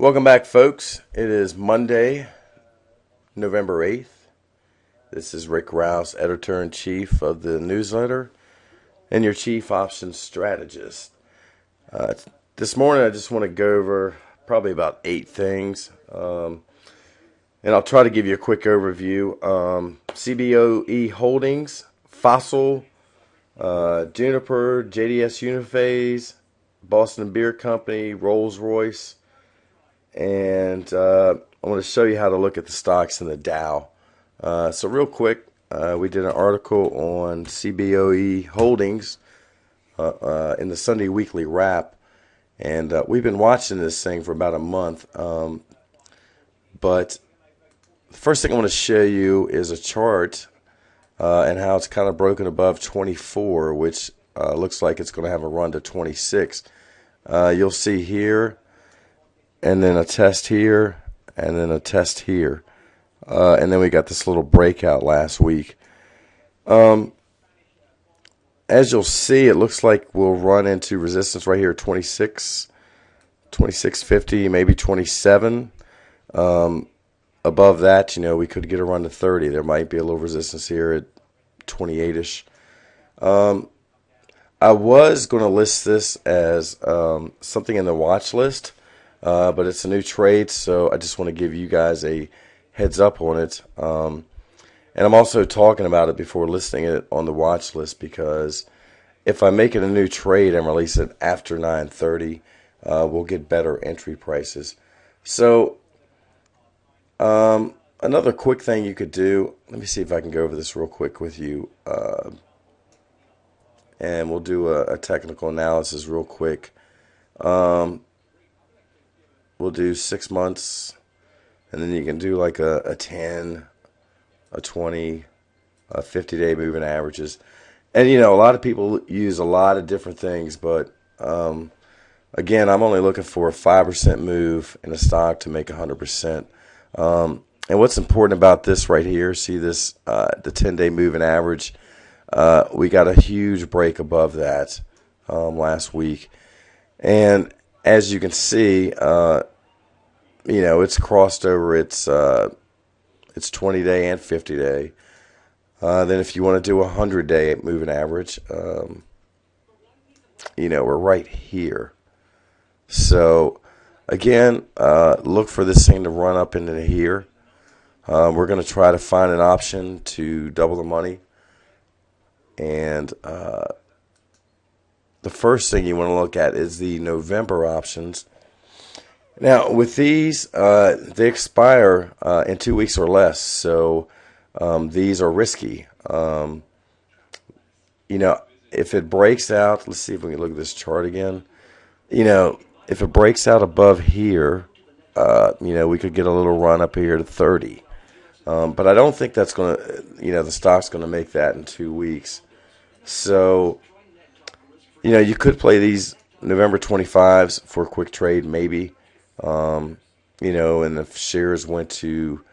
Welcome back, folks. It is Monday, November 8th. This is Rick Rouse, editor-in-chief of the newsletter and your chief options strategist. Uh, this morning, I just want to go over probably about 8 things, and I'll try to give you a quick overview. CBOE Holdings, Fossil, Juniper, JDS Uniphase, Boston Beer Company, Rolls-Royce, and I want to show you how to look at the stocks in the Dow. So real quick, we did an article on CBOE Holdings in the Sunday Weekly Wrap, and we've been watching this thing for about a month. But the first thing I want to show you is a chart and how it's kind of broken above 24, which looks like it's going to have a run to 26. You'll see here, and then a test here, and then a test here. And then we got this little breakout last week. As you'll see, it looks like we'll run into resistance right here at 26, 26.50, maybe 27. Above that, we could get a run to 30. There might be a little resistance here at 28-ish. I was going to list this as something in the watch list. But it's a new trade, so I just want to give you guys a heads up on it. And I'm also talking about it before listing it on the watch list, because if I make it a new trade and release it after 9:30, we'll get better entry prices. So another quick thing you could do, let me see if I can go over this real quick with you, and we'll do a technical analysis real quick. We'll do 6 months, and then you can do like a 10, a 20, a 50-day moving averages. And, a lot of people use a lot of different things, but, again, I'm only looking for a 5% move in a stock to make 100%. And what's important about this right here, see this, the 10-day moving average, we got a huge break above that last week. And as you can see, it's crossed over its 20-day and 50-day. Then if you want to do a 100-day moving average, we're right here. So, again, look for this thing to run up into here. We're going to try to find an option to double the money. And the first thing you want to look at is the November options. Now, with these, they expire in 2 weeks or less, so these are risky. If it breaks out, let's see if we can look at this chart again. If it breaks out above here, we could get a little run up here to 30. But I don't think that's going to, the stock's going to make that in 2 weeks. So, you could play these November 25s for a quick trade, maybe. And if shares went to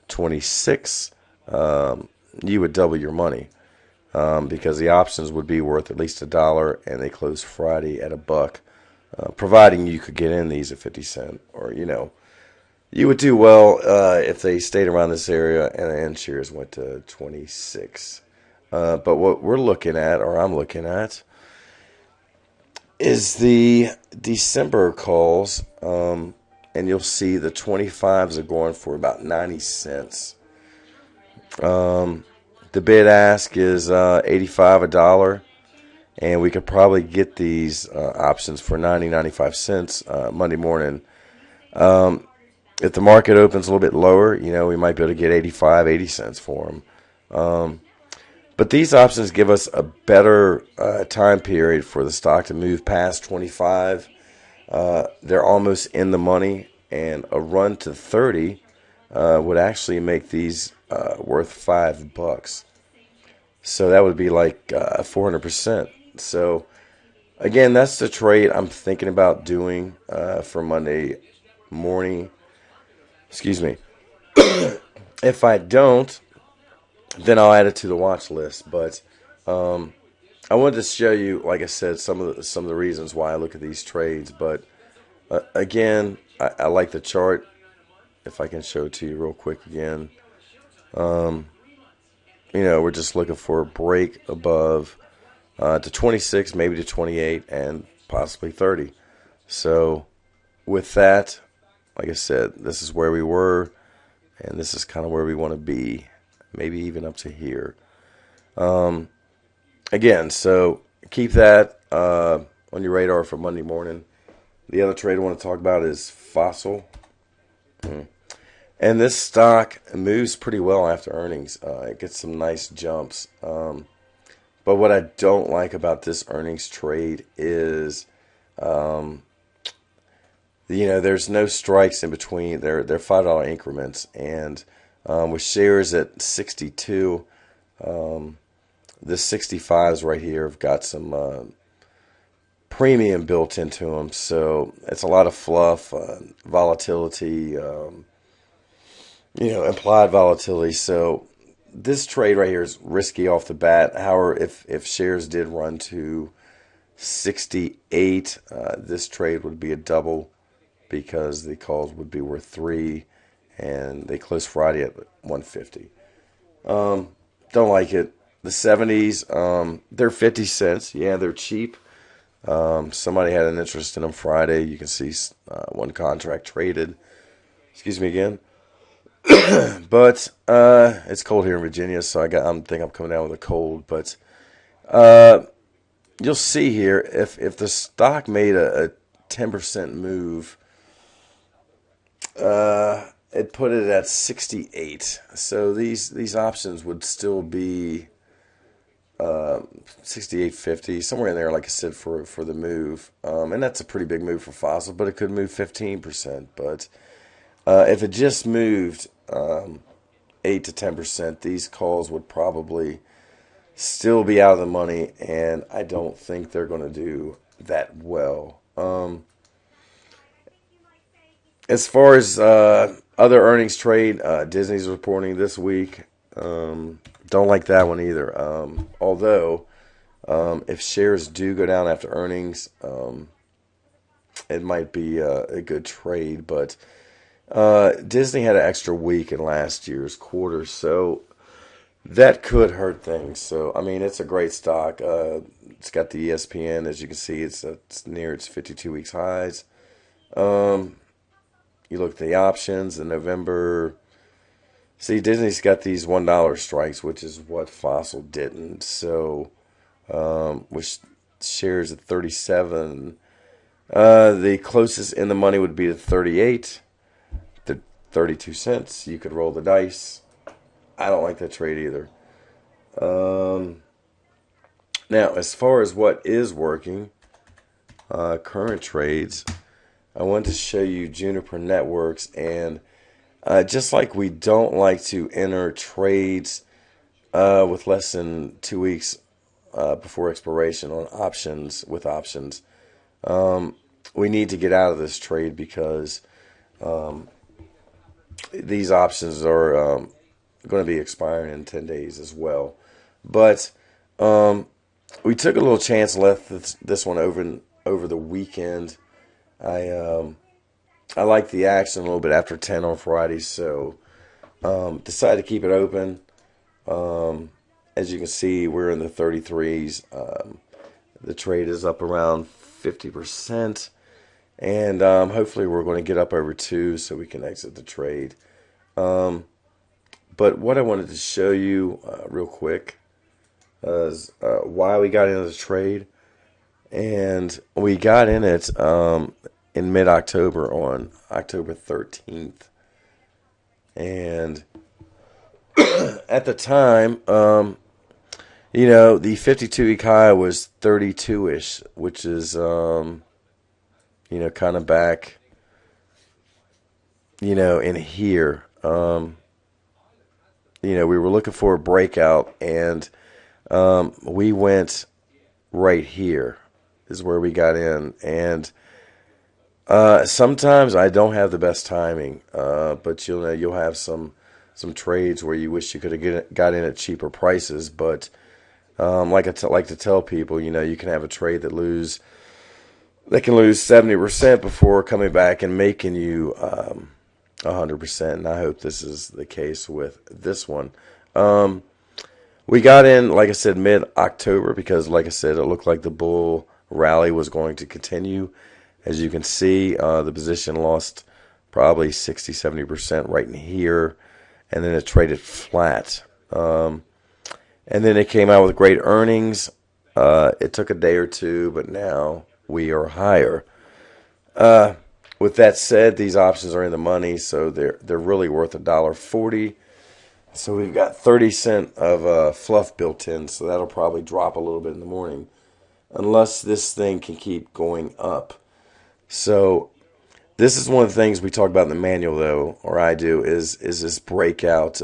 26, you would double your money, because the options would be worth at least $1, and they close Friday at $1, providing you could get in these at 50 cents, or you would do well if they stayed around this area and shares went to 26. But what we're looking at, or I'm looking at, is the December calls, and you'll see the 25s are going for about 90 cents. The bid ask is 85, $1, and we could probably get these options for 95 cents Monday morning. If the market opens a little bit lower, we might be able to get 85, 80 cents for them. But these options give us a better time period for the stock to move past 25. They're almost in the money, and a run to 30 would actually make these worth $5. So that would be like 400%. So again, that's the trade I'm thinking about doing for Monday morning. Excuse me. If I don't, then I'll add it to the watch list. But I wanted to show you, like I said, some of the reasons why I look at these trades. But again, I like the chart. If I can show it to you real quick again. We're just looking for a break above to 26, maybe to 28, and possibly 30. So with that, like I said, this is where we were, and this is kind of where we want to be, maybe even up to here. Again, so keep that on your radar for Monday morning. The other trade I want to talk about is Fossil. And this stock moves pretty well after earnings. It gets some nice jumps. But what I don't like about this earnings trade is, there's no strikes in between. They're $5 increments. And with shares at 62, the 65s right here have got some premium built into them. So it's a lot of fluff, volatility, implied volatility. So this trade right here is risky off the bat. However, if shares did run to 68, this trade would be a double because the calls would be worth 3, and they close Friday at 150. Don't like it. The 70s, they're 50 cents. Yeah, they're cheap. Somebody had an interest in them Friday. You can see one contract traded. Excuse me again. But it's cold here in Virginia, so I think I'm coming down with a cold. But you'll see here if the stock made a 10% move, it put it at 68. So these options would still be 68.50, somewhere in there, like I said, for the move. And that's a pretty big move for Fossil, but it could move 15%. But if it just moved 8 to 10%, these calls would probably still be out of the money, and I don't think they're going to do that well. As far as other earnings trade, Disney's reporting this week. Don't like that one either. Although, if shares do go down after earnings, it might be a good trade, but Disney had an extra week in last year's quarter, so that could hurt things. So, I mean, it's a great stock. It's got the ESPN, as you can see, it's near its 52 weeks highs. You look at the options in November. See, Disney's got these $1 strikes, which is what Fossil didn't. So, which shares at 37. The closest in the money would be to 38. 32 cents. You could roll the dice. I don't like that trade either. Now, as far as what is working, current trades, I want to show you Juniper Networks. And just like we don't like to enter trades with less than 2 weeks before expiration on options, we need to get out of this trade because these options are going to be expiring in 10 days as well. But we took a little chance, left this one over the weekend. I like the action a little bit after 10 on Friday, so decided to keep it open. As you can see, we're in the 33s. The trade is up around 50%. And hopefully we're going to get up over 2 so we can exit the trade. But what I wanted to show you real quick is why we got into the trade. And we got in it in mid-October on October 13th. And at the time, the 52-week high was 32-ish, which is... kind of back, in here. We were looking for a breakout, and we went right here is where we got in. And sometimes I don't have the best timing, but you'll have some trades where you wish you could have got in at cheaper prices. But like I like to tell people, you can have a trade that lose they can lose 70% before coming back and making you 100%. And I hope this is the case with this one. We got in, like I said, mid-October because, like I said, it looked like the bull rally was going to continue. As you can see, the position lost probably 60, 70% right in here, and then it traded flat. And then it came out with great earnings. It took a day or two, but now we are higher. With that said, these options are in the money, so they're really worth $1.40. So we've got 30 cents of fluff built in, so that'll probably drop a little bit in the morning, unless this thing can keep going up. So this is one of the things we talk about in the manual, though, or I do, is this breakout.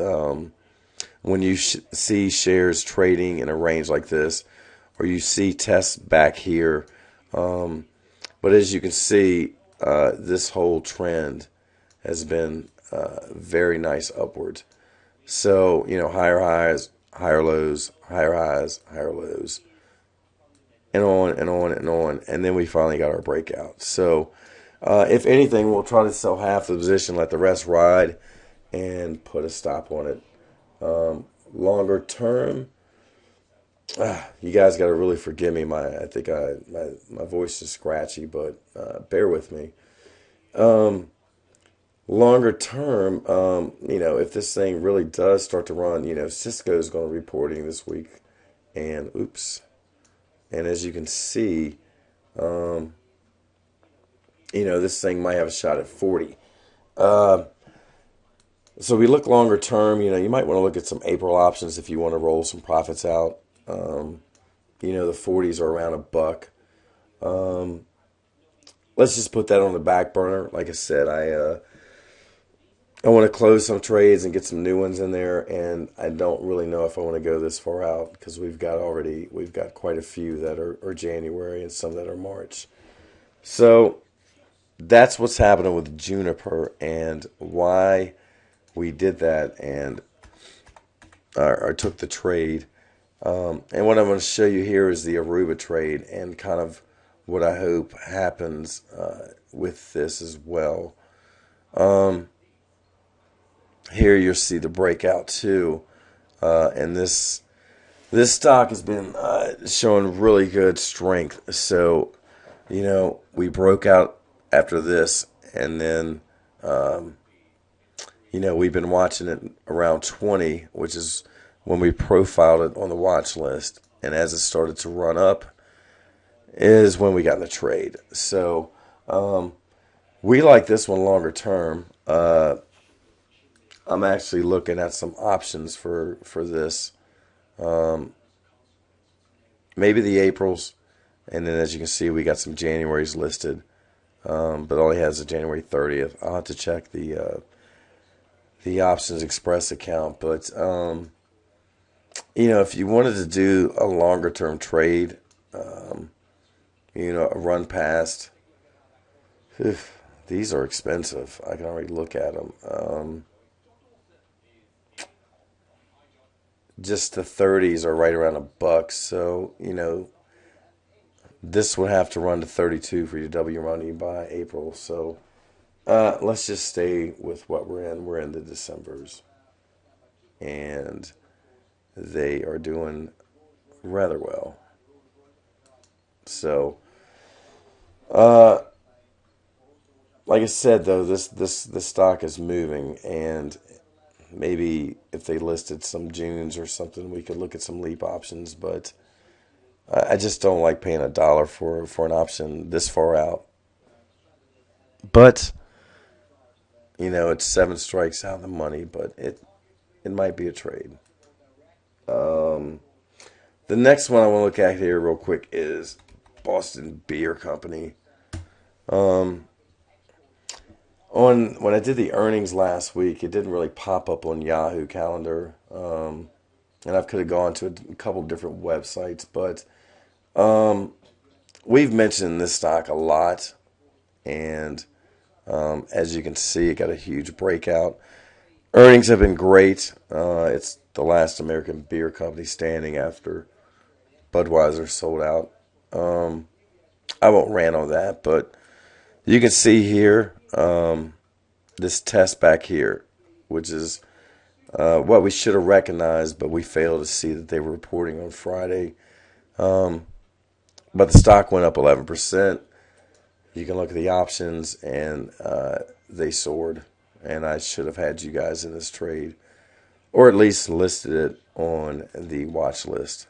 When you see shares trading in a range like this, or you see tests back here. But as you can see, this whole trend has been very nice upwards. So, higher highs, higher lows, higher highs, higher lows, and on and on and on. And then we finally got our breakout. So, if anything, we'll try to sell half the position, let the rest ride, and put a stop on it. Longer term, you guys got to really forgive me. My voice is scratchy, but bear with me. Longer term, if this thing really does start to run, Cisco is going to be reporting this week, and as you can see, this thing might have a shot at 40. So we look longer term, you might want to look at some April options if you want to roll some profits out. The 40s are around $1. Let's just put that on the back burner. Like I said, I want to close some trades and get some new ones in there, and I don't really know if I want to go this far out because we've got quite a few that are January and some that are March. So that's what's happening with Juniper and why we did that and or took the trade. And what I'm going to show you here is the Aruba trade and kind of what I hope happens with this as well. Here you'll see the breakout too, and this stock has been showing really good strength. So, we broke out after this, and then we've been watching it around 20, which is when we profiled it on the watch list. And as it started to run up is when we got in the trade. So we like this one longer term. I'm actually looking at some options for this. Maybe the Aprils. And then as you can see, we got some Januaries listed. But all he has is January 30th. I'll have to check the Options Express account. But, if you wanted to do a longer term trade, a run past, these are expensive. I can already look at them. Just the 30s are right around $1. So, this would have to run to 32 for your W money by April. So, let's just stay with what we're in. We're in the Decembers. And they are doing rather well. So, like I said, though, this stock is moving, and maybe if they listed some Junes or something, we could look at some leap options. But I just don't like paying $1 for an option this far out. But it's 7 strikes out of the money, but it might be a trade. The next one I want to look at here real quick is Boston Beer Company. When I did the earnings last week, it didn't really pop up on Yahoo Calendar, and I could have gone to a couple different websites, but we've mentioned this stock a lot, and as you can see, it got a huge breakout. Earnings have been great. It's the last American beer company standing after Budweiser sold out. I won't rant on that, but you can see here this test back here, which is what we should have recognized, but we failed to see that they were reporting on Friday. But the stock went up 11%. You can look at the options, and they soared. And I should have had you guys in this trade, or at least listed it on the watch list.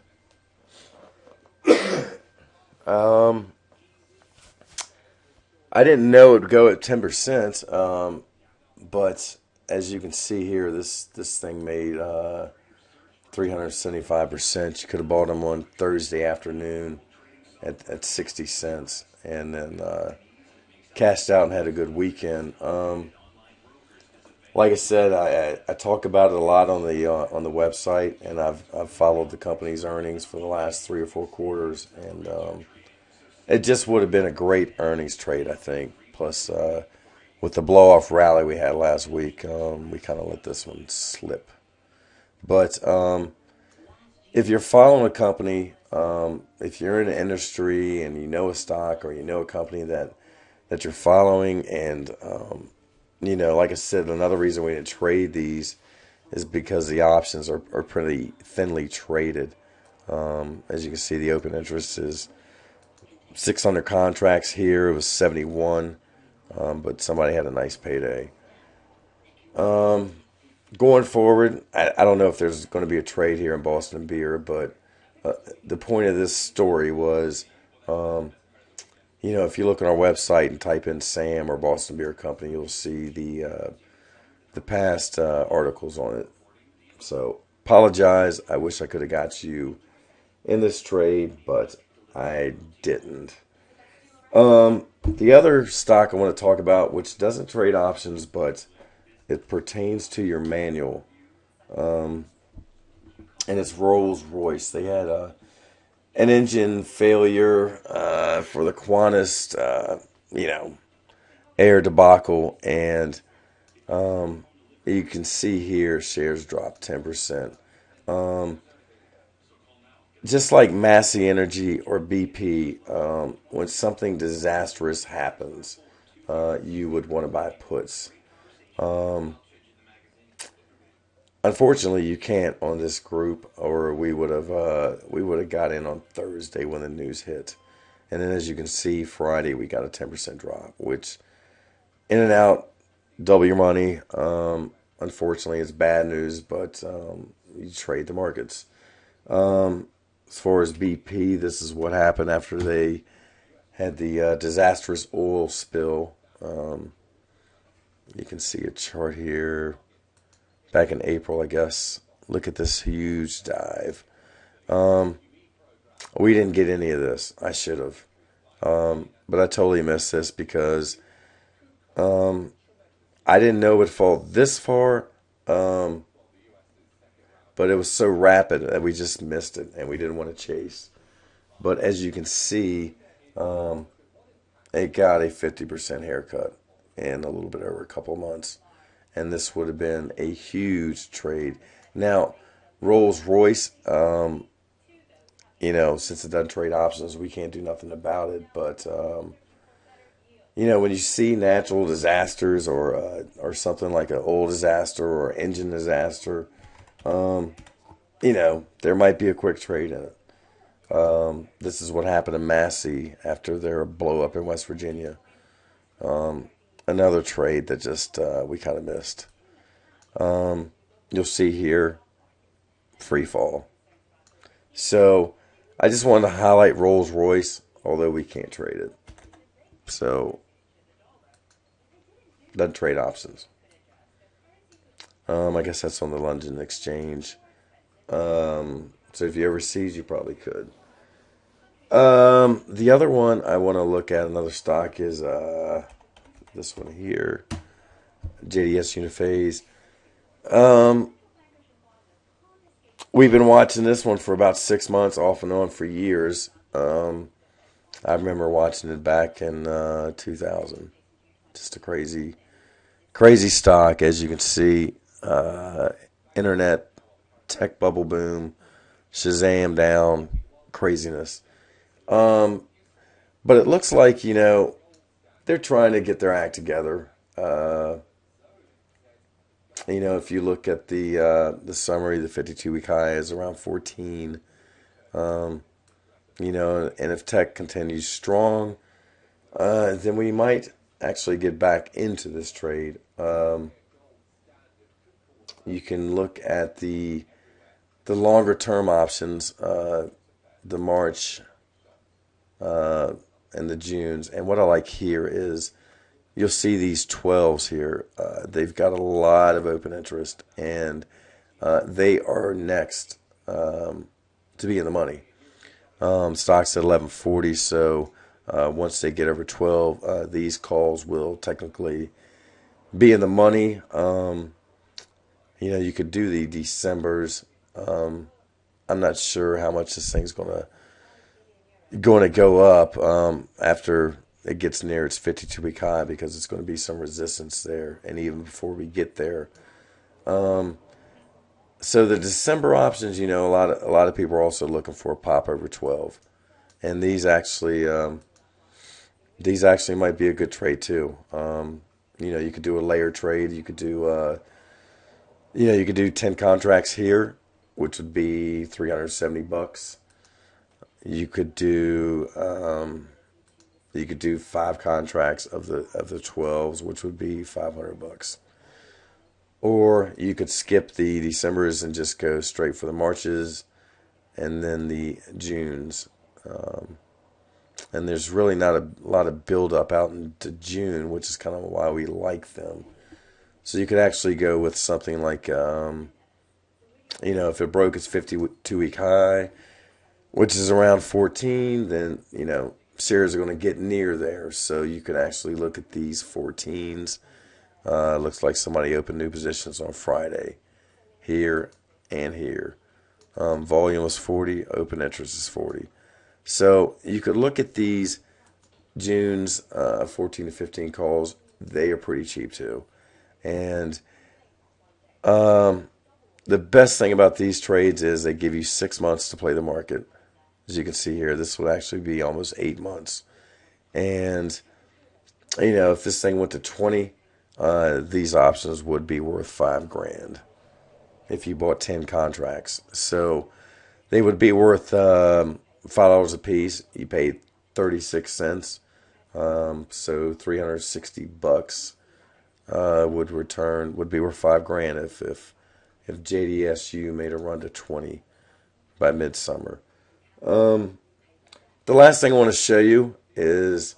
I didn't know it would go at 10%, but as you can see here, this thing made 375%. You could have bought them on Thursday afternoon at 60 cents, and then cashed out and had a good weekend. Like I said, I talk about it a lot on the website, and I've followed the company's earnings for the last 3 or 4 quarters, and it just would have been a great earnings trade, I think. Plus, with the blow off rally we had last week, we kind of let this one slip. But if you're following a company, if you're in an industry and you know a stock or you know a company that you're following, and like I said, another reason we didn't trade these is because the options are pretty thinly traded. As you can see, the open interest is 600 contracts here. It was 71, but somebody had a nice payday. Going forward, I don't know if there's going to be a trade here in Boston Beer, but the point of this story was, if you look on our website and type in Sam or Boston Beer Company, you'll see the past articles on it. So, apologize. I wish I could have got you in this trade, but I didn't. The other stock I want to talk about, which doesn't trade options, but it pertains to your manual, and it's Rolls-Royce. They had an engine failure for the Qantas, air debacle, and you can see here shares dropped 10%. Just like Massey Energy or BP, when something disastrous happens, you would want to buy puts. Unfortunately, you can't on this group, or we would have got in on Thursday when the news hit, and then as you can see, Friday we got a 10% drop, which in and out, double your money. Unfortunately, it's bad news, but you trade the markets. As far as BP, this is what happened after they had the disastrous oil spill. You can see a chart here back in April, I guess. Look at this huge dive. We didn't get any of this. I should have. But I totally missed this because I didn't know it would fall this far. But it was so rapid that we just missed it, and we didn't want to chase. But as you can see, it got a 50% haircut in a little bit over a couple months. And this would have been a huge trade. Now, Rolls-Royce, since it doesn't trade options, we can't do nothing about it. But, when you see natural disasters or something like an oil disaster or engine disaster, there might be a quick trade in it. This is what happened to Massey after their blow up in West Virginia. Another trade that just we kind of missed. You'll see here, free fall. So I just wanted to highlight Rolls-Royce, although we can't trade it. So doesn't trade options. I guess that's on the London Exchange. So if you ever sees, you probably could. The other one I want to look at, another stock, is this one here, JDS Uniphase. We've been watching this one for about 6 months, off and on for years. I remember watching it back in 2000. Just a crazy stock, as you can see. Internet tech bubble boom, Shazam down, craziness. But But it looks like, they're trying to get their act together. If you look at the summary, the 52-week high is around 14. Um, and if tech continues strong, then we might actually get back into this trade. You can look at the longer term options, the March uh, and the Junes. And what I like here is you'll see these 12s here. They've got a lot of open interest, and they are next to be in the money. Stocks at 1140, so once they get over 12, these calls will technically be in the money. You could do the Decembers. I'm not sure how much this thing's going to go up after it gets near its 52-week high, because it's going to be some resistance there, and even before we get there. Um, so the December options, a lot of people are also looking for a pop over 12, and these actually might be a good trade too. You could do a layer trade. You could do 10 contracts here, which would be $370. You could do five contracts of the 12s, which would be $500. Or you could skip the Decembers and just go straight for the Marches and then the Junes. Um, and there's really not a lot of build up out into June, which is kind of why we like them. So you could actually go with something like, if it broke its 52-week high, which is around 14, then, shares are going to get near there. So you could actually look at these 14s. Looks like somebody opened new positions on Friday, here and here. Volume was 40, open interest is 40. So you could look at these June's 14 to 15 calls. They are pretty cheap too. And um, the best thing about these trades is they give you 6 months to play the market. As you can see here, this would actually be almost 8 months. And, if this thing went to 20, these options would be worth 5 grand if you bought 10 contracts. So they would be worth $5 a piece. You paid 36 cents. So $360 would be worth 5 grand if JDSU made a run to 20 by midsummer. Um, the last thing I want to show you is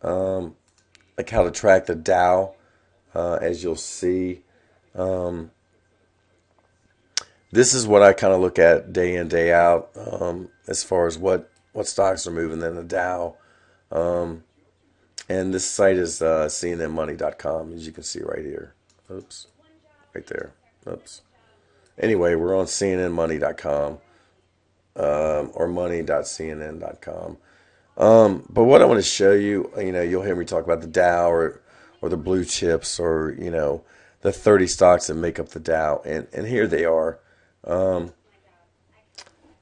um, like how to track the Dow. As you'll see, um, this is what I kind of look at day in, day out, as far as what stocks are moving in the Dow. Um, and this site is cnnmoney.com, as you can see right here. Oops, right there. Oops. Anyway, we're on cnnmoney.com, or money.cnn.com. But what I want to show you, you'll hear me talk about the Dow, or the blue chips, or, the 30 stocks that make up the Dow. And here they are. Um,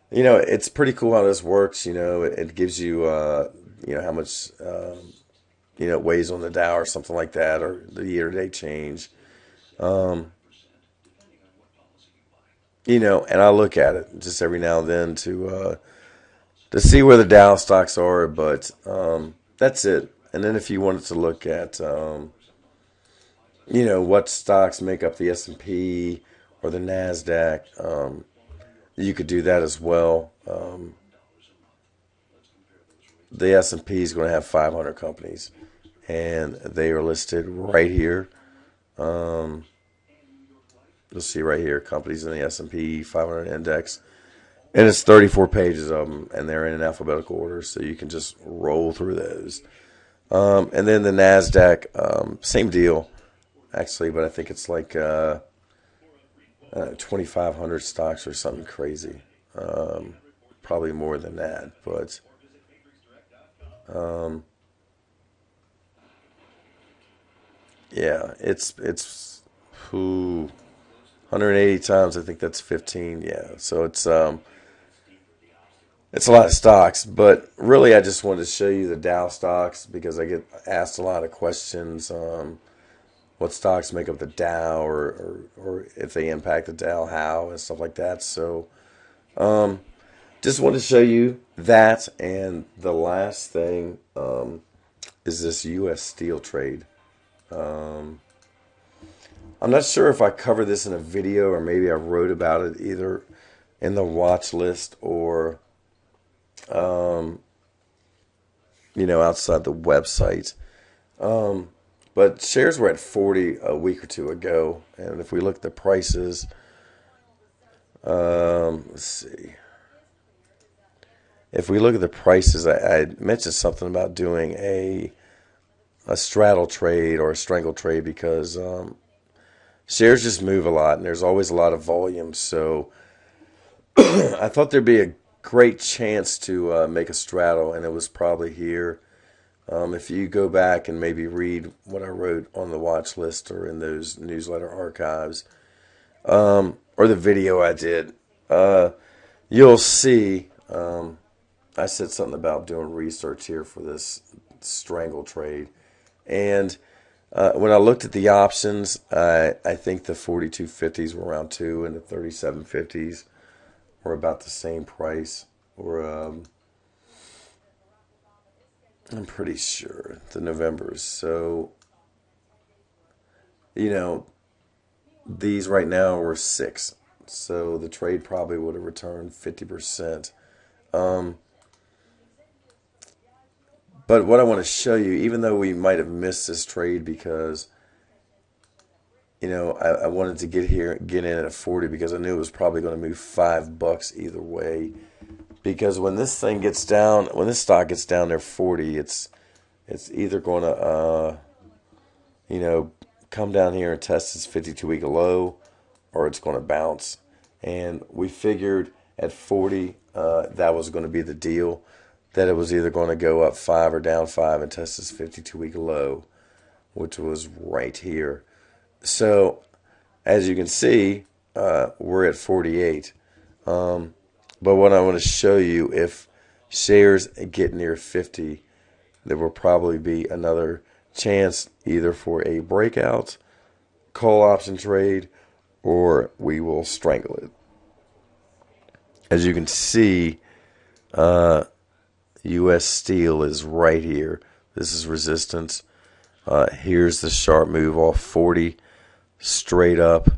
it's pretty cool how this works. It gives you, how much, it weighs on the Dow or something like that, or the year-to-date change. Um, and I look at it just every now and then to see where the Dow stocks are, but that's it. And then if you wanted to look at, what stocks make up the S&P or the NASDAQ, you could do that as well. The S&P is going to have 500 companies, and they are listed right here. Um, you'll see right here, companies in the S&P 500 index. And it's 34 pages of them, and they're in an alphabetical order, so you can just roll through those. And then the NASDAQ, same deal, actually, but I think it's like 2,500 stocks or something crazy. Probably more than that, but um, yeah, it's 180 times. I think that's 15. Yeah, so it's It's a lot of stocks, but really I just wanted to show you the Dow stocks because I get asked a lot of questions. What stocks make up the Dow, or if they impact the Dow, how, and stuff like that. So just wanted to show you that. And the last thing is this U.S. steel trade. I'm not sure if I covered this in a video or maybe I wrote about it either in the watch list or outside the website. But shares were at 40 a week or two ago, and if we look at the prices, let's see. If we look at the prices, I mentioned something about doing a straddle trade or a strangle trade because shares just move a lot, and there's always a lot of volume. So I thought there'd be a great chance to make a straddle, and it was probably here. If you go back and maybe read what I wrote on the watch list or in those newsletter archives, or the video I did, you'll see I said something about doing research here for this strangle trade. And when I looked at the options, I think the 42.50s were around 2 and the 37.50s were about the same price. Or I'm pretty sure the Novembers. So, these right now were 6. So the trade probably would have returned 50%. But what I want to show you, even though we might have missed this trade because, I wanted to get in at 40 because I knew it was probably going to move $5 either way. Because when this stock gets down there 40, it's either going to, come down here and test its 52-week low, or it's going to bounce. And we figured at 40, that was going to be the deal, that it was either going to go up 5 or down 5 and test its 52-week low, which was right here. So, as you can see, we're at 48. But what I want to show you, if shares get near 50, there will probably be another chance either for a breakout, call option trade, or we will strangle it. As you can see, U.S. Steel is right here. This is resistance. Here's the sharp move off 40, straight up,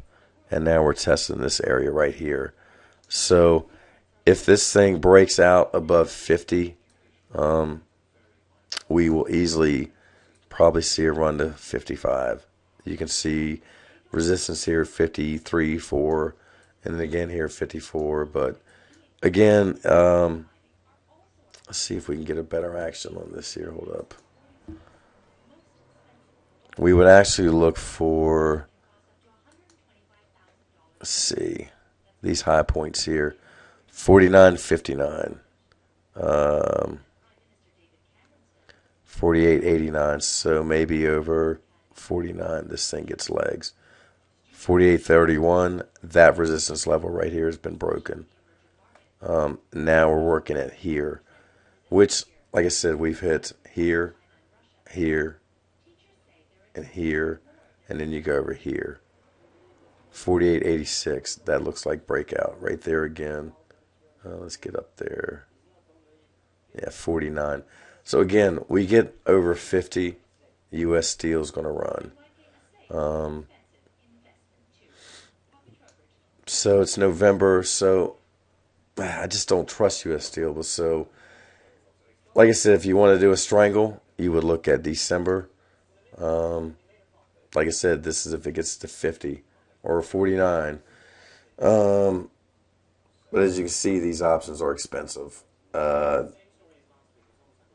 and now we're testing this area right here. So if this thing breaks out above 50, we will easily probably see a run to 55. You can see resistance here, 53, 4, and then again here, 54. But again, let's see if we can get a better action on this here. Hold up. We would actually look for, let's see, these high points here. 49.59, 48.89. So maybe over 49, this thing gets legs. 48.31, that resistance level right here has been broken. Now we're working at here, which, like I said, we've hit here, here, and here, and then you go over here. 48.86, that looks like breakout right there again. Let's get up there. Yeah, 49. So again, we get over 50, U.S. Steel is going to run. So it's November, so I just don't trust U.S. Steel. But so, like I said, if you want to do a strangle, you would look at December. Like I said, this is if it gets to 50 or 49. But as you can see, these options are expensive.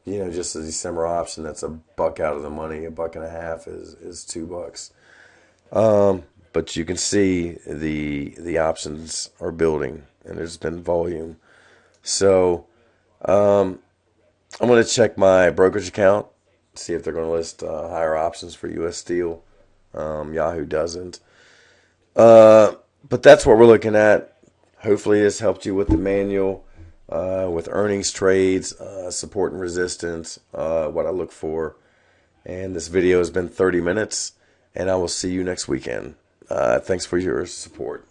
Just a December option that's $1 out of the money, $1.50 is $2. But you can see the options are building, and there's been volume. So I'm going to check my brokerage account, see if they're going to list higher options for U.S. Steel. Yahoo doesn't. But that's what we're looking at. Hopefully this helped you with the manual. with earnings trades, support and resistance, what I look for. And this video has been 30 minutes, and I will see you next weekend. Thanks for your support.